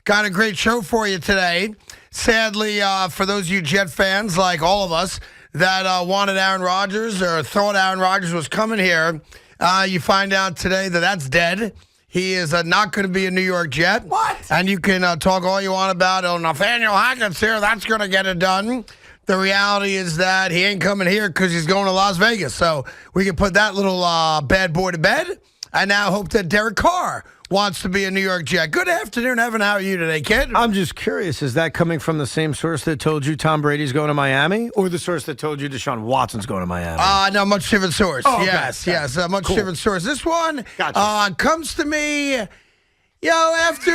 Got a great show for you today. Sadly, for those of you Jet fans, like all of us, that wanted Aaron Rodgers or thought Aaron Rodgers was coming here, you find out today that that's dead. He is not going to be a New York Jet. What? And you can talk all you want about, Nathaniel Hackett's here, that's going to get it done. The reality is that he ain't coming here because he's going to Las Vegas. So we can put that little bad boy to bed. I now hope that Derek Carr wants to be a New York Jet. Good afternoon, Evan. How are you today, kid? I'm just curious, is that coming from the same source that told you Tom Brady's going to Miami, or the source that told you Deshaun Watson's going to Miami? No, much different source. Oh, okay. Yes, much Cool. different source. This one Gotcha. comes to me, after,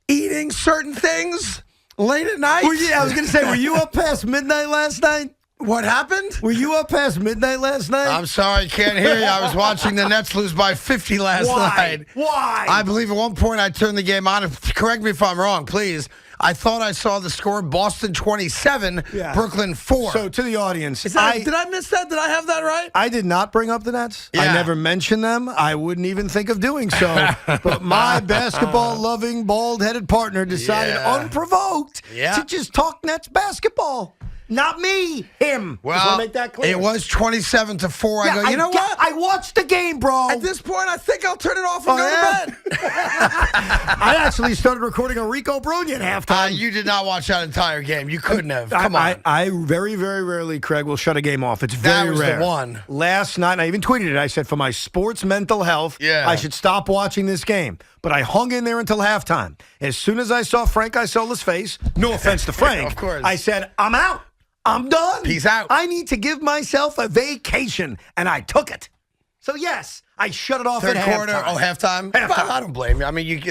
eating certain things late at night. I was going to say, were you up past midnight last night? What happened? Were you up past midnight last night? I'm sorry, can't hear you. I was watching the Nets lose by 50 last night. Why? I believe at one point I turned the game on. Correct me if I'm wrong, please. I thought I saw the score: Boston 27, Brooklyn 4. So to the audience, did I miss that? Did I have that right? I did not bring up the Nets. Yeah. I never mentioned them. I wouldn't even think of doing so. But my basketball-loving, bald-headed partner decided unprovoked to just talk Nets basketball. Not me, him. Well, just want to make that clear. It was 27-4. I go, you know what? I watched the game, bro. At this point, I think I'll turn it off and go to bed. I actually started recording a Rico Brunian halftime. You did not watch that entire game. You couldn't have. Come on. I very, very rarely, Craig, will shut a game off. It's very That was rare. the one. Last night, I even tweeted it. I said, for my sports mental health, I should stop watching this game. But I hung in there until halftime. As soon as I saw Frank Isola's face, no offense to Frank, of course. I said, I'm out. I'm done. Peace out. I need to give myself a vacation, and I took it. So, yes, I shut it off Third at quarter. halftime. Oh, halftime? Halftime. I don't blame you. I mean,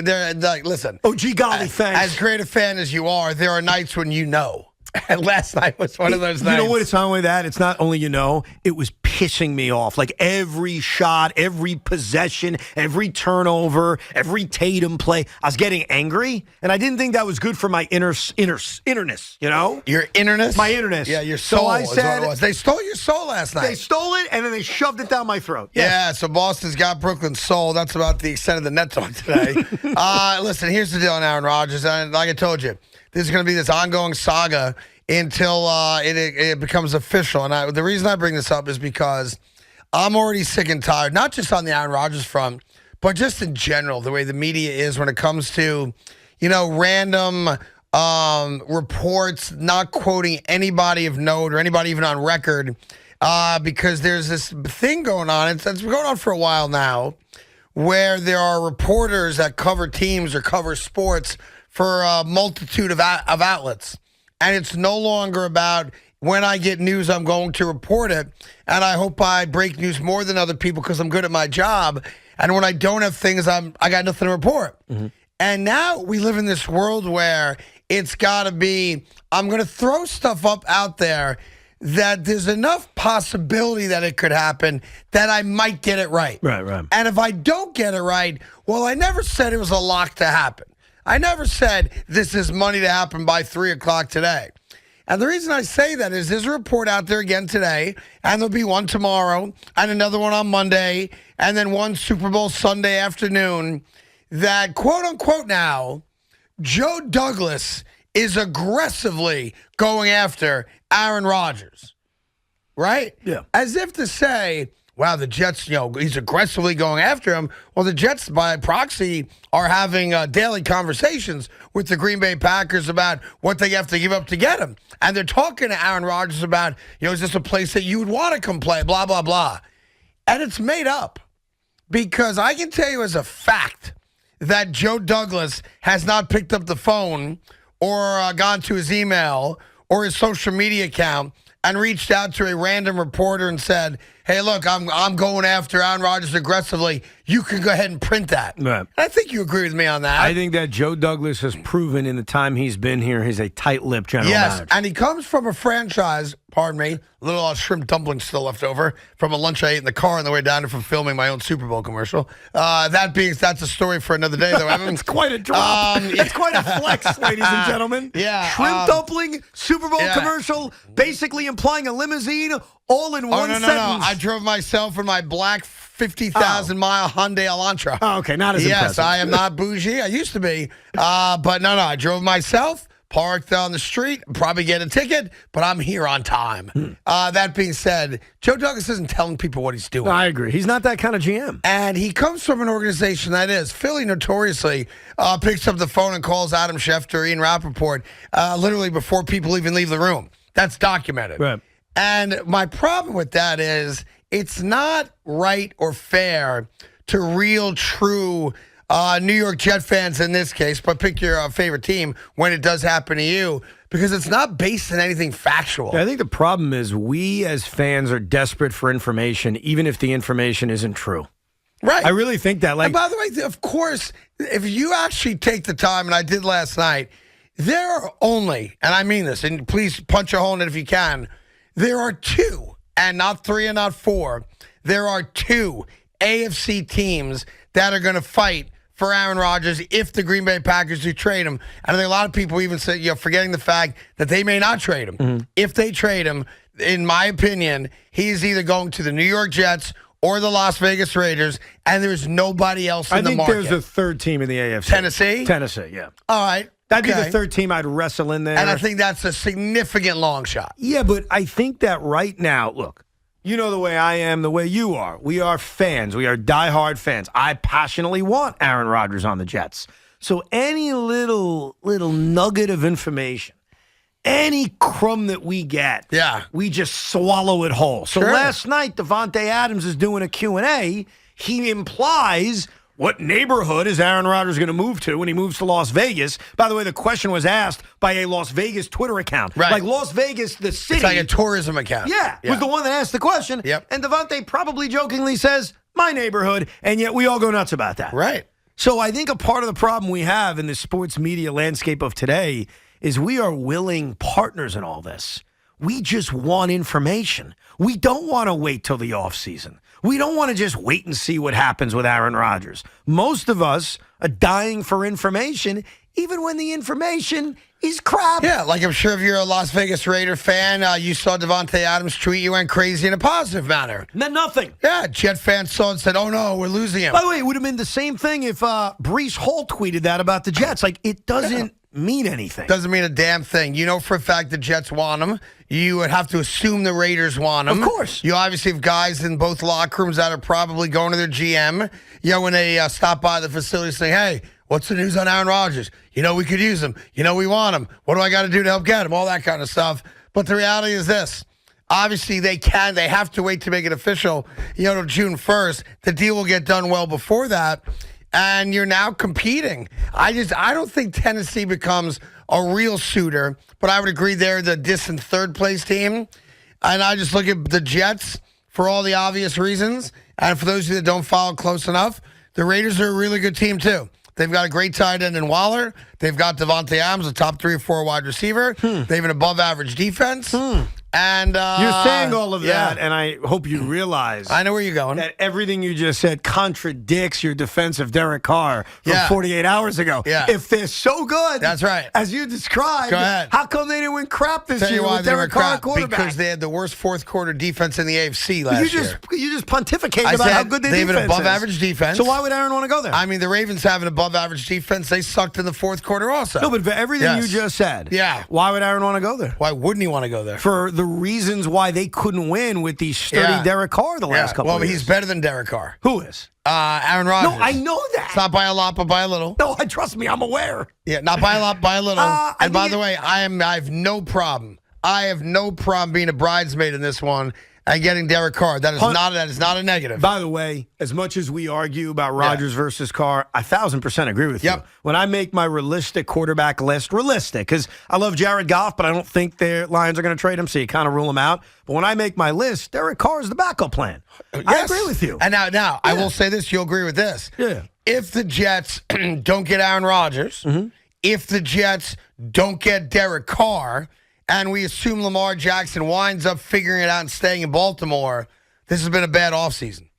listen. Oh, gee golly, thanks. As great a fan as you are, there are nights when you know. And last night was one of those nights. You know what? It's not only that. It's not only, it was pissing me off. Like every shot, every possession, every turnover, every Tatum play. I was getting angry, and I didn't think that was good for my innerness, Your innerness? My innerness. Yeah, your soul I is said, what it was. They stole your soul last night. They stole it, and then they shoved it down my throat. Yeah, so Boston's got Brooklyn's soul. That's about the extent of the net talk today. Listen, here's the deal on Aaron Rodgers. And like I told you, this is going to be this ongoing saga until it becomes official. And the reason I bring this up is because I'm already sick and tired, not just on the Aaron Rodgers front, but just in general, the way the media is when it comes to, random reports, not quoting anybody of note or anybody even on record, because there's this thing going on. It's been going on for a while now, where there are reporters that cover teams or cover sports for a multitude of outlets. And it's no longer about when I get news, I'm going to report it. And I hope I break news more than other people because I'm good at my job. And when I don't have things, I got nothing to report. Mm-hmm. And now we live in this world where it's got to be, I'm going to throw stuff up out there that there's enough possibility that it could happen that I might get it right. Right. And if I don't get it right, well, I never said it was a lock to happen. I never said this is money to happen by 3 o'clock today. And the reason I say that is there's a report out there again today, and there'll be one tomorrow, and another one on Monday, and then one Super Bowl Sunday afternoon, that, quote unquote now, Joe Douglas is aggressively going after Aaron Rodgers. Right? Yeah. As if to say, wow, the Jets, he's aggressively going after him. Well, the Jets, by proxy, are having daily conversations with the Green Bay Packers about what they have to give up to get him. And they're talking to Aaron Rodgers about, is this a place that you would want to come play, blah, blah, blah. And it's made up. Because I can tell you as a fact that Joe Douglas has not picked up the phone or gone to his email or his social media account and reached out to a random reporter and said, hey, look, I'm going after Aaron Rodgers aggressively. You can go ahead and print that. Right. I think you agree with me on that. I think that Joe Douglas has proven in the time he's been here he's a tight-lipped general manager. And he comes from a franchise, pardon me, a little shrimp dumplings still left over from a lunch I ate in the car on the way down here from filming my own Super Bowl commercial. That's a story for another day, though, Evan. It's quite a drop. It's quite a flex, ladies and gentlemen. Yeah. Shrimp dumpling, Super Bowl commercial, basically implying a limousine all in one sentence. No. I drove myself in my black 50,000-mile Hyundai Elantra. Oh, okay, not as Yes, impressive. I am not bougie. I used to be. But no, I drove myself, parked on the street, probably get a ticket, but I'm here on time. That being said, Joe Douglas isn't telling people what he's doing. No, I agree. He's not that kind of GM. And he comes from an organization that is. Philly notoriously picks up the phone and calls Adam Schefter, Ian Rappaport, literally before people even leave the room. That's documented. Right. And my problem with that is it's not right or fair to real, true New York Jet fans in this case, but pick your favorite team when it does happen to you, because it's not based on anything factual. Yeah, I think the problem is we as fans are desperate for information, even if the information isn't true. Right. I really think that. And by the way, of course, if you actually take the time, and I did last night, there are only, and I mean this, and please punch a hole in it if you can, there are two, and not three and not four, there are two AFC teams that are going to fight for Aaron Rodgers if the Green Bay Packers do trade him. And I think a lot of people even say, forgetting the fact that they may not trade him. Mm-hmm. If they trade him, in my opinion, he's either going to the New York Jets or the Las Vegas Raiders, and there's nobody else in the market. I think there's a third team in the AFC. Tennessee? Tennessee, yeah. All right. That'd be the third team I'd wrestle in there. And I think that's a significant long shot. Yeah, but I think that right now, look, you know the way I am, the way you are. We are fans. We are diehard fans. I passionately want Aaron Rodgers on the Jets. So any little nugget of information, any crumb that we get, we just swallow it whole. So last night, Devontae Adams is doing a Q&A. He implies, what neighborhood is Aaron Rodgers going to move to when he moves to Las Vegas? By the way, the question was asked by a Las Vegas Twitter account. Right. Like Las Vegas, the city. It's like a tourism account. Yeah, was the one that asked the question. Yep. And Devontae probably jokingly says, my neighborhood, and yet we all go nuts about that. Right. So I think a part of the problem we have in the sports media landscape of today is we are willing partners in all this. We just want information. We don't want to wait till the offseason. We don't want to just wait and see what happens with Aaron Rodgers. Most of us are dying for information, even when the information is crap. Yeah, like I'm sure if you're a Las Vegas Raider fan, you saw Devontae Adams tweet, you went crazy in a positive manner. Meant nothing. Yeah, Jet fans saw it and said, oh no, we're losing him. By the way, it would have been the same thing if Breece Hall tweeted that about the Jets. Like, it doesn't mean anything. Doesn't mean a damn thing. You know for a fact the Jets want him. You would have to assume the Raiders want him. Of course. You obviously have guys in both locker rooms that are probably going to their GM. When they stop by the facility saying, hey, what's the news on Aaron Rodgers? We could use him. We want him. What do I got to do to help get him? All that kind of stuff. But the reality is this. Obviously, they have to wait to make it official, till June 1st. The deal will get done well before that. And you're now competing. I don't think Tennessee becomes a real suitor, but I would agree they're the distant third place team. And I just look at the Jets for all the obvious reasons. And for those of you that don't follow close enough, the Raiders are a really good team too. They've got a great tight end in Waller. They've got Devontae Adams, a top 3 or 4 wide receiver. They have an above-average defense. And you're saying all of that, and I hope you realize I know where you're going. That everything you just said contradicts your defense of Derek Carr from 48 hours ago. Yeah. If they're so good, that's right, as you described, go ahead. How come they didn't win crap this year with Derek Carr quarterback? Because they had the worst fourth quarter defense in the AFC last year. You just pontificated about how good their defense is. They have an above-average defense. So why would Aaron want to go there? I mean, the Ravens have an above-average defense. They sucked in the fourth quarter also. No, but for everything you just said, why would Aaron want to go there? Why wouldn't he want to go there? For the reasons why they couldn't win with the sturdy Derek Carr the last couple of years. Well, he's better than Derek Carr. Who is? Aaron Rodgers. No, I know that. It's not by a lot, but by a little. No, trust me, I'm aware. Yeah, not by a lot, by a little. And by the way, I have no problem. I have no problem being a bridesmaid in this one and getting Derek Carr. That is not a negative. By the way, as much as we argue about Rodgers versus Carr, 1,000% agree with you. When I make my realistic quarterback list, because I love Jared Goff, but I don't think their Lions are going to trade him, so you kind of rule him out. But when I make my list, Derek Carr is the backup plan. I agree with you. And now I will say this, you'll agree with this. Yeah. If the Jets don't get Aaron Rodgers, if the Jets don't get Derek Carr, and we assume Lamar Jackson winds up figuring it out and staying in Baltimore, this has been a bad offseason.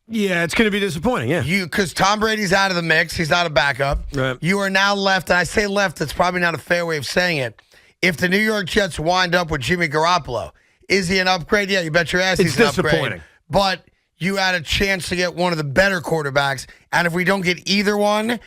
Yeah, it's going to be disappointing, Because Tom Brady's out of the mix. He's not a backup. Right. You are now left, and I say left, that's probably not a fair way of saying it. If the New York Jets wind up with Jimmy Garoppolo, is he an upgrade? Yeah, you bet your ass he's an upgrade. Disappointing. But you had a chance to get one of the better quarterbacks. And if we don't get either one,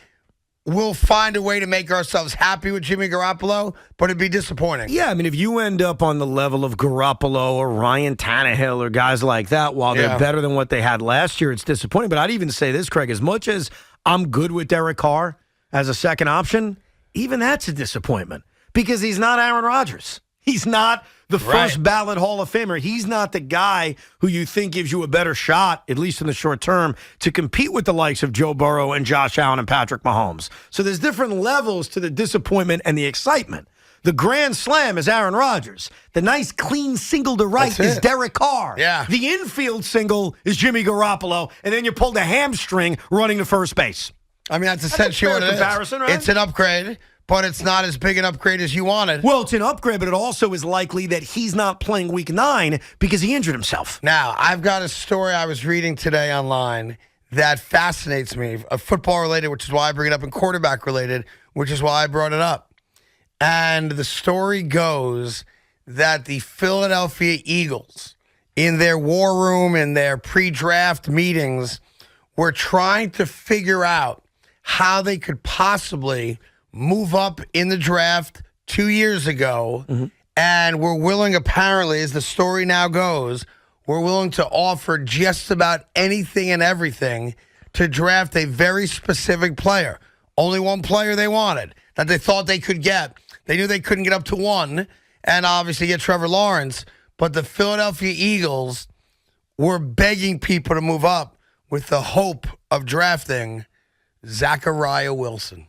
we'll find a way to make ourselves happy with Jimmy Garoppolo, but it'd be disappointing. Yeah, I mean, if you end up on the level of Garoppolo or Ryan Tannehill or guys like that, while they're better than what they had last year, it's disappointing. But I'd even say this, Craig, as much as I'm good with Derek Carr as a second option, even that's a disappointment because he's not Aaron Rodgers. He's not the first ballot Hall of Famer. He's not the guy who you think gives you a better shot, at least in the short term, to compete with the likes of Joe Burrow and Josh Allen and Patrick Mahomes. So there's different levels to the disappointment and the excitement. The grand slam is Aaron Rodgers. The nice, clean single to right is Derek Carr. Yeah. The infield single is Jimmy Garoppolo, and then you pulled a hamstring running to first base. I mean, that's essentially what it is. Right? It's an upgrade, but it's not as big an upgrade as you wanted. Well, it's an upgrade, but it also is likely that he's not playing week 9 because he injured himself. Now, I've got a story I was reading today online that fascinates me, football related, which is why I bring it up, and quarterback related, which is why I brought it up. And the story goes that the Philadelphia Eagles, in their war room, in their pre-draft meetings, were trying to figure out how they could possibly move up in the draft 2 years ago, and we're willing, apparently, as the story now goes, we're willing to offer just about anything and everything to draft a very specific player. Only one player they wanted that they thought they could get. They knew they couldn't get up to one, and obviously get Trevor Lawrence, but the Philadelphia Eagles were begging people to move up with the hope of drafting Zachariah Wilson.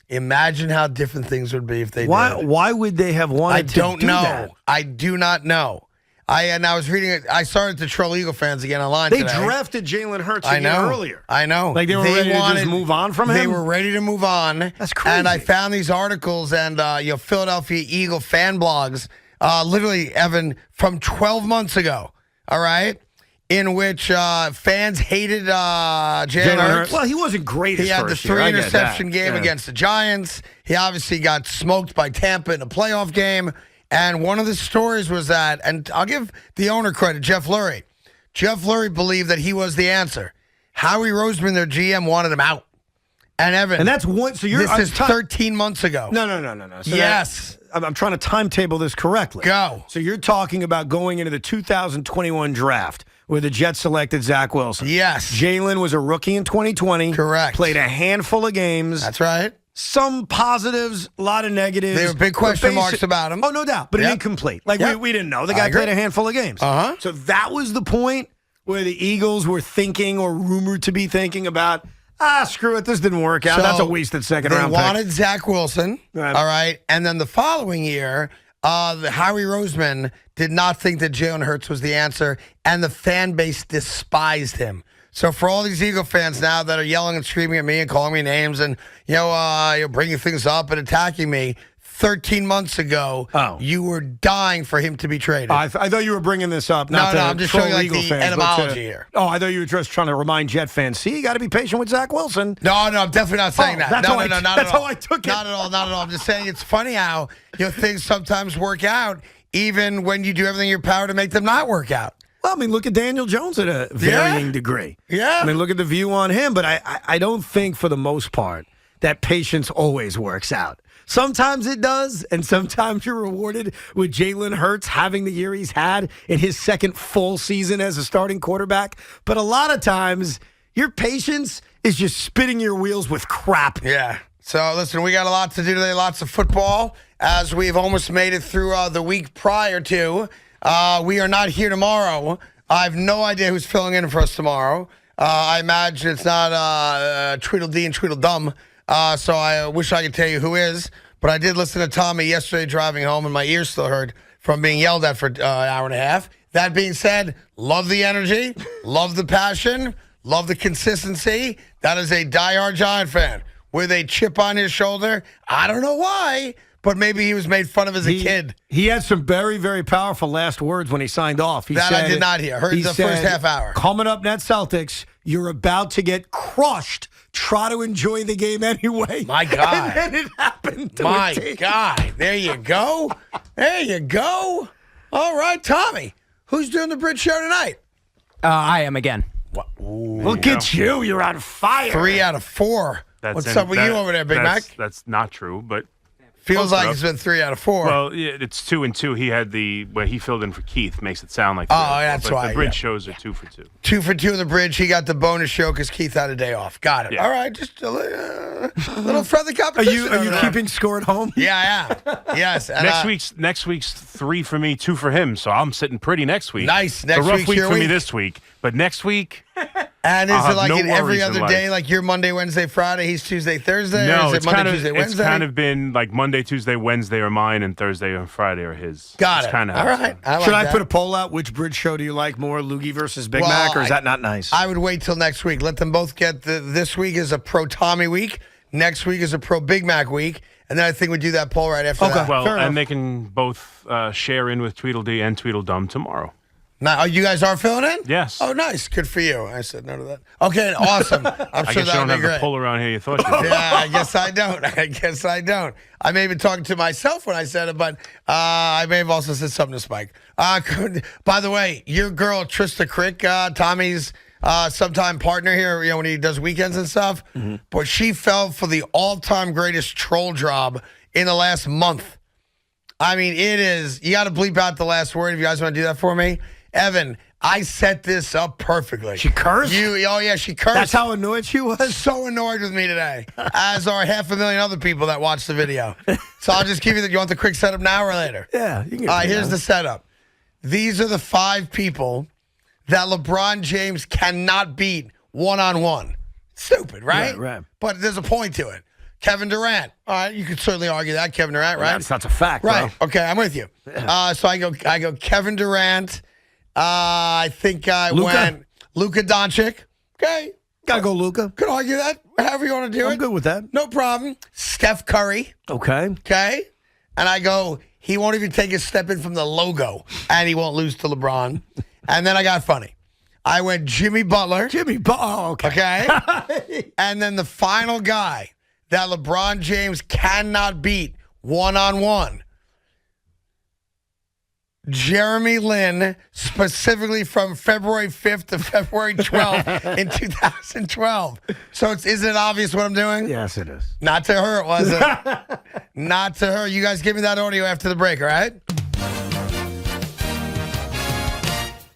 Imagine how different things would be if they did. Why would they have wanted to do that? I do not know. I was reading it. I started to troll Eagle fans again online They today. drafted Jalen Hurts a year earlier. I know. Like they were ready to just move on from him? They were ready to move on. That's crazy. And I found these articles and Philadelphia Eagle fan blogs, literally, Evan, from 12 months ago, all right, in which fans hated Jalen Hurts. Well, he wasn't great He his had the first year. 3-interception game against the Giants. He obviously got smoked by Tampa in a playoff game. And one of the stories was that, and I'll give the owner credit, Jeff Lurie. Jeff Lurie believed that he was the answer. Howie Roseman, their GM, wanted him out. And Evan, and that's one. So this is 13 months ago. No. So yes. I'm trying to timetable this correctly. Go. So you're talking about going into the 2021 draft where the Jets selected Zach Wilson. Yes. Jalen was a rookie in 2020. Correct. Played a handful of games. That's right. Some positives, a lot of negatives. There were big question marks about him. Oh, no doubt. But incomplete. Like, we didn't know. The guy played a handful of games. Uh-huh. So that was the point where the Eagles were thinking or rumored to be thinking about, screw it, this didn't work out. So that's a wasted second-round pick. They wanted Zach Wilson, all right? And then the following year, Howie Roseman did not think that Jalen Hurts was the answer, and the fan base despised him. So for all these Eagle fans now that are yelling and screaming at me and calling me names and, you're bringing things up and attacking me, 13 months ago, you were dying for him to be traded. I thought you were bringing this up. No, I'm just showing you the etymology here. Oh, I thought you were just trying to remind Jet fans, see, you got to be patient with Zach Wilson. No, I'm definitely not saying that. That's no, not at all. how I took it. Not at all. I'm just saying it's funny how things sometimes work out even when you do everything in your power to make them not work out. Well, I mean, look at Daniel Jones at a varying degree. Yeah. I mean, look at the view on him. But I don't think, for the most part, that patience always works out. Sometimes it does, and sometimes you're rewarded with Jalen Hurts having the year he's had in his second full season as a starting quarterback. But a lot of times, your patience is just spinning your wheels with crap. Yeah. So, listen, we got a lot to do today, lots of football, as we've almost made it through the week prior to. We are not here tomorrow. I have no idea who's filling in for us tomorrow. I imagine it's not Tweedledee and Tweedledum. So I wish I could tell you who is. But I did listen to Tommy yesterday driving home, and my ears still hurt from being yelled at for an hour and a half. That being said, love the energy, love the passion, love the consistency. That is a diehard Giant fan with a chip on his shoulder. I don't know why, but maybe he was made fun of as a kid. He had some very, very powerful last words when he signed off. I did not hear. Heard the first half hour. Coming up, Net Celtics, you're about to get crushed. Try to enjoy the game anyway. My God. And then it happened to My a team. God. There you go. There you go. All right, Tommy. Who's doing the bridge show tonight? I am again. Look at you. You're on fire. 3 out of 4. What's up with you over there, Big Mac? That's not true, but Feels like it's been 3 out of 4. well, yeah, it's 2 and 2. He had where he filled in for Keith makes it sound like. Oh, that's why. The bridge shows are 2 for 2. 2 for 2 in the bridge. He got the bonus show because Keith had a day off. Got it. Yeah. All right, just a little friendly Are competition. you over there. keeping score at home? Yeah, I am. Yes. And, Next week's 3 for me, 2 for him. So I'm sitting pretty next week. Nice. A Next rough week's week your for me week. this week, but next week. And is I'll it have like no in every worries in other life. day, like you're Monday, Wednesday, Friday, he's Tuesday, Thursday? No, or is it it's Monday, kind of Tuesday, Wednesday? it's kind of been like Monday, Tuesday, Wednesday are mine, and Thursday and Friday are his. Got It's it. Kind of All right. I like Should I that. put a poll out? Which bridge show do you like more, Loogie versus Big Well, Mac, or is that not nice? I would wait till next week. Let them both get this week is a pro Tommy week. Next week is a pro Big Mac week. And then I think we do that poll right after that. Well, Fair enough. and they can both share in with Tweedledee and Tweedledum tomorrow. Now, you guys are filling in? Yes. Oh, nice. Good for you. I said no to that. Okay, awesome. I'm I sure guess you that don't would have be the great. pull around here you thought you did. Yeah, I guess I don't. I may have been talking to myself when I said it, but I may have also said something to Spike. By the way, your girl, Trista Crick, Tommy's sometime partner here, when he does weekends and stuff, but she fell for the all-time greatest troll job in the last month. I mean, it is, you got to bleep out the last word if you guys want to do that for me. Evan, I set this up perfectly. She cursed? Oh, yeah, she cursed. That's how annoyed she was? So annoyed with me today, as are 500,000 other people that watched the video. So I'll just give you you want the quick setup now or later? Yeah. You can All right, here's the setup. These are the 5 people that LeBron James cannot beat one-on-one. Stupid, right? Right. But there's a point to it. Kevin Durant. All right, you could certainly argue that. Kevin Durant, right? That's a fact, Right. bro. Okay, I'm with you. So I go Kevin Durant. I think I went Luka Doncic. Okay. Gotta go, Luka. Could argue that. However you want to do it. I'm good with that. No problem. Steph Curry. Okay. Okay. And I go, he won't even take a step in from the logo, and he won't lose to LeBron. And then I got funny. I went Jimmy Butler. Oh, okay. Okay. And then the final guy that LeBron James cannot beat one-on-one. Jeremy Lin, specifically from February 5th to February 12th in 2012. So isn't it obvious what I'm doing? Yes, it is. Not to her, was it? Not to her. You guys give me that audio after the break, all right?